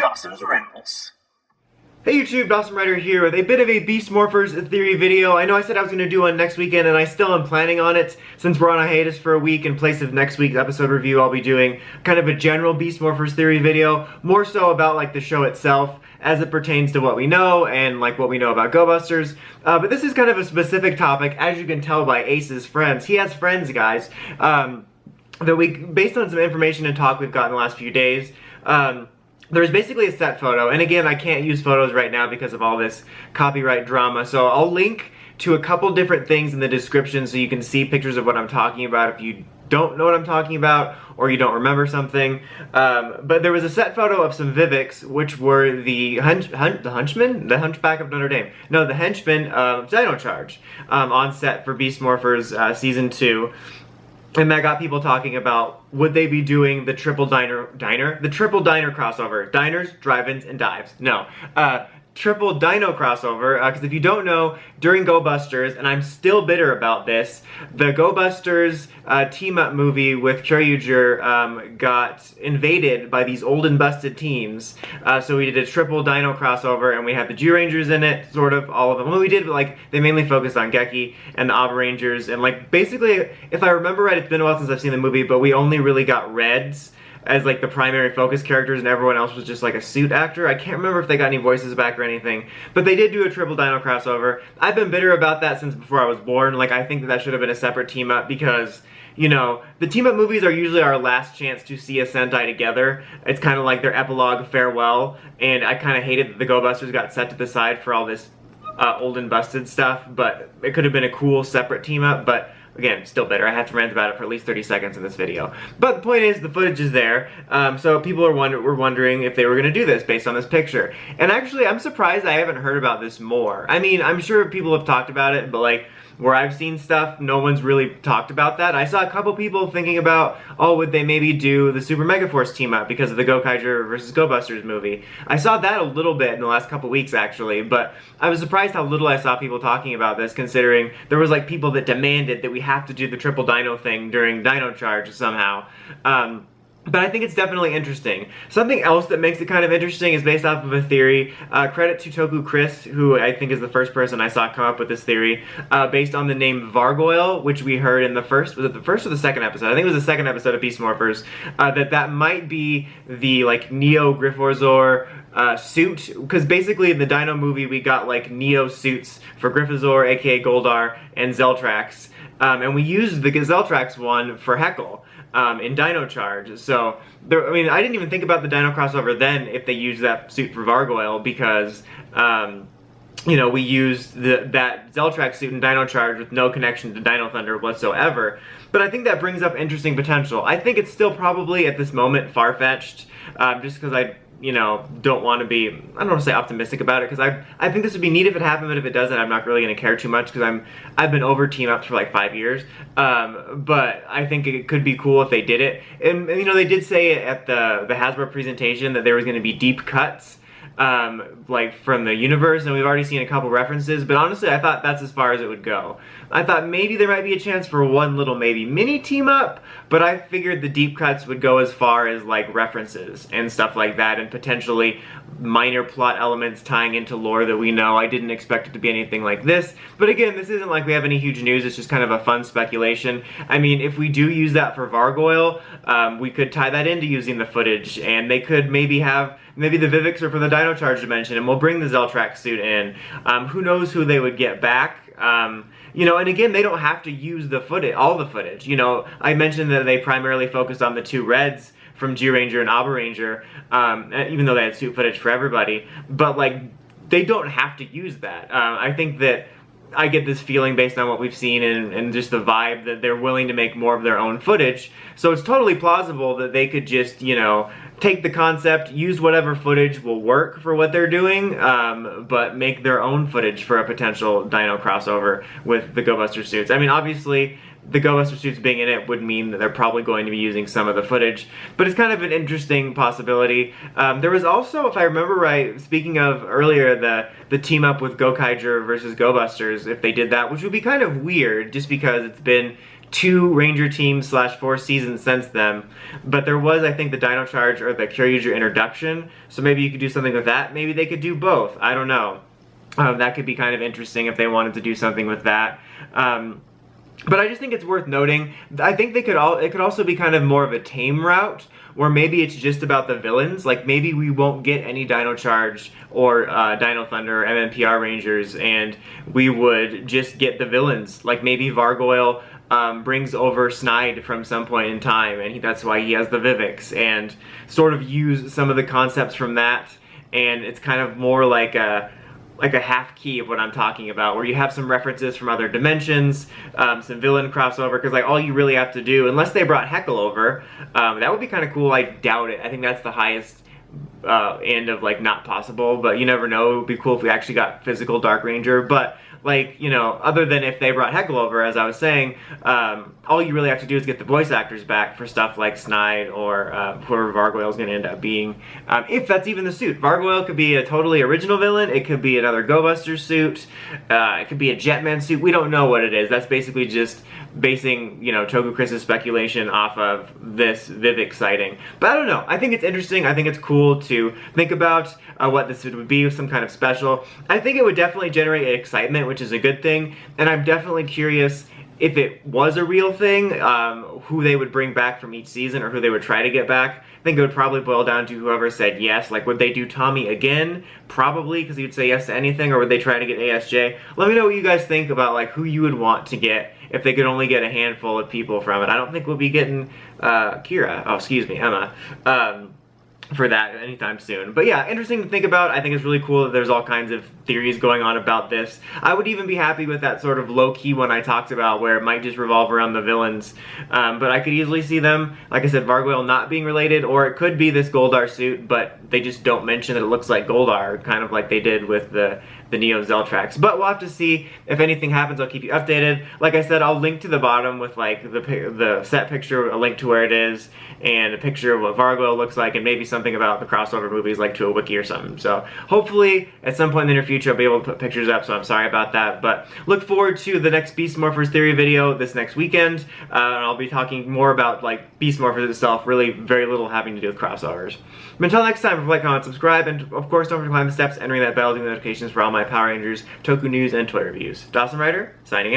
Dawson's Rambles. Hey YouTube, Dawson Ryder here with a bit of a Beast Morphers theory video. I know I said I was going to do one next weekend, and I still am planning on it. Since we're on a hiatus for a week, in place of next week's episode review, I'll be doing kind of a general Beast Morphers theory video, more so about like the show itself, as it pertains to what we know, and like what we know about Go Busters. But this is kind of a specific topic, as you can tell by Ace's friends. He has friends, guys, that based on some information and talk we've gotten the last few days, there's basically a set photo, and again, I can't use photos right now because of all this copyright drama, so I'll link to a couple different things in the description so you can see pictures of what I'm talking about if you don't know what I'm talking about or you don't remember something. But there was a set photo of some Viveks, which were the Hunchmen? The Hunchback of Notre Dame. No, the henchmen of Dino Charge on set for Beast Morphers Season 2. And that got people talking about, would they be doing the triple diner crossover. Diners, drive-ins, and dives. No. Triple dino crossover, because if you don't know, during Go Busters, and I'm still bitter about this, the Go Busters team-up movie with Kyoryuger got invaded by these old and busted teams, so we did a triple dino crossover, and we had the Zyurangers in it, sort of, all of them. Well, we did, but like, they mainly focused on Geki and the Abrangers, and like, basically, if I remember right, it's been a while since I've seen the movie, but we only really got Reds as like the primary focus characters, and everyone else was just like a suit actor. I can't remember if they got any voices back or anything, but they did do a triple dino crossover. I've been bitter about that since before I was born. Like, I think that should have been a separate team up because, you know, the team up movies are usually our last chance to see a Sentai together. It's kind of like their epilogue farewell, and I kind of hated that the Go Busters got set to the side for all this old and busted stuff, but it could have been a cool separate team up, but again, still bitter. I have to rant about it for at least 30 seconds in this video. But the point is, the footage is there, so people were wondering if they were going to do this based on this picture. And actually, I'm surprised I haven't heard about this more. I mean, I'm sure people have talked about it, but like, where I've seen stuff, no one's really talked about that. I saw a couple people thinking about, oh, would they maybe do the Super Megaforce team up because of the Gokaiger vs. Go Busters movie. I saw that a little bit in the last couple weeks, actually, but I was surprised how little I saw people talking about this, considering there was like people that demanded that we have to do the triple dino thing during Dino Charge somehow. But I think it's definitely interesting. Something else that makes it kind of interesting is based off of a theory. Credit to Toku Chris, who I think is the first person I saw come up with this theory, based on the name Vargoyle, which we heard in the first, was it the first or the second episode? I think it was the second episode of Beast Morphers, that might be the, like, Neo Gryffazor suit, because basically in the Dino movie we got, like, Neo suits for Gryffazor, aka Goldar, and Zeltrax, and we used the Zeltrax one for Heckle. In Dino Charge. So, I mean, I didn't even think about the Dino crossover then if they used that suit for Vargoyle because, you know, we used that Zeltrax suit in Dino Charge with no connection to Dino Thunder whatsoever. But I think that brings up interesting potential. I think it's still probably, at this moment, far-fetched, just because I, you know, don't want to be, I don't want to say optimistic about it, because I think this would be neat if it happened, but if it doesn't, I'm not really going to care too much, because I've been over team-ups for like 5 years, but I think it could be cool if they did it. And you know, they did say at the Hasbro presentation that there was going to be deep cuts, like from the universe, and we've already seen a couple references, but honestly I thought that's as far as it would go. I thought maybe there might be a chance for one little maybe mini team up, but I figured the deep cuts would go as far as like references and stuff like that, and potentially minor plot elements tying into lore that we know. I didn't expect it to be anything like this, but again, this isn't like we have any huge news, it's just kind of a fun speculation. I mean, if we do use that for Vargoyle, we could tie that into using the footage, and they could maybe have, maybe the Viveks are for the Dino Charge dimension, and we'll bring the Zeltrax suit in. Who knows who they would get back. You know, and again, they don't have to use the footage, all the footage. You know, I mentioned that they primarily focused on the two Reds from Zyuranger and Abranger, even though they had suit footage for everybody. But, like, they don't have to use that. I think that I get this feeling based on what we've seen and just the vibe that they're willing to make more of their own footage. So it's totally plausible that they could just, you know, take the concept, use whatever footage will work for what they're doing, but make their own footage for a potential Dino crossover with the Go Buster suits. I mean, obviously, the Go Buster suits being in it would mean that they're probably going to be using some of the footage, but it's kind of an interesting possibility. There was also, if I remember right, speaking of earlier, the team up with Gokaiger versus Go Busters, if they did that, which would be kind of weird, just because it's been 2 Ranger teams / 4 seasons since then. But there was, I think, the Dino Charge or the Kyoryuger introduction, so maybe you could do something with that. Maybe they could do both. I don't know. That could be kind of interesting if they wanted to do something with that. But I just think it's worth noting. I think it could also be kind of more of a tame route, where maybe it's just about the villains. Like maybe we won't get any Dino Charge or Dino Thunder or MMPR Rangers, and we would just get the villains. Like maybe Vargoyle brings over Snide from some point in time, and that's why he has the Vivix, and sort of use some of the concepts from that, and it's kind of more like a half key of what I'm talking about, where you have some references from other dimensions, some villain crossover, because like all you really have to do, unless they brought Heckle over, that would be kind of cool. I doubt it. I think that's the highest end of like not possible, but you never know. It would be cool if we actually got physical Dark Ranger, but like, you know, other than if they brought Heckle over, as I was saying, all you really have to do is get the voice actors back for stuff like Snide or whoever Vargoyle's going to end up being. If that's even the suit. Vargoyle could be a totally original villain, it could be another Go Buster suit, it could be a Jetman suit, we don't know what it is. That's basically just basing, you know, Toku Chris's speculation off of this Vivix sighting. But I don't know, I think it's interesting, I think it's cool to think about what this would be, some kind of special. I think it would definitely generate excitement, which is a good thing, and I'm definitely curious if it was a real thing, who they would bring back from each season, or who they would try to get back. I think it would probably boil down to whoever said yes. Like, would they do Tommy again? Probably, because he would say yes to anything, or would they try to get ASJ? Let me know what you guys think about, like, who you would want to get if they could only get a handful of people from it. I don't think we'll be getting Emma, for that anytime soon. But yeah, interesting to think about. I think it's really cool that there's all kinds of theories going on about this. I would even be happy with that sort of low-key one I talked about, where it might just revolve around the villains. But I could easily see them, like I said, Vargoyle not being related, or it could be this Goldar suit, but they just don't mention that it looks like Goldar, kind of like they did with the Neo Zeltrax. But we'll have to see. If anything happens, I'll keep you updated. Like I said, I'll link to the bottom with like the set picture, a link to where it is, and a picture of what Vargoyle looks like, and maybe something about the crossover movies, like to a wiki or something. So hopefully at some point in the near future I'll be able to put pictures up, so I'm sorry about that. But look forward to the next Beast Morphers theory video this next weekend, and I'll be talking more about like Beast Morphers itself, really very little having to do with crossovers. But until next time, like, comment, subscribe, and of course don't forget to climb the steps and ring that bell to get notifications for all my Power Rangers, Toku news, and Twitter reviews. Dawson Rider, signing out.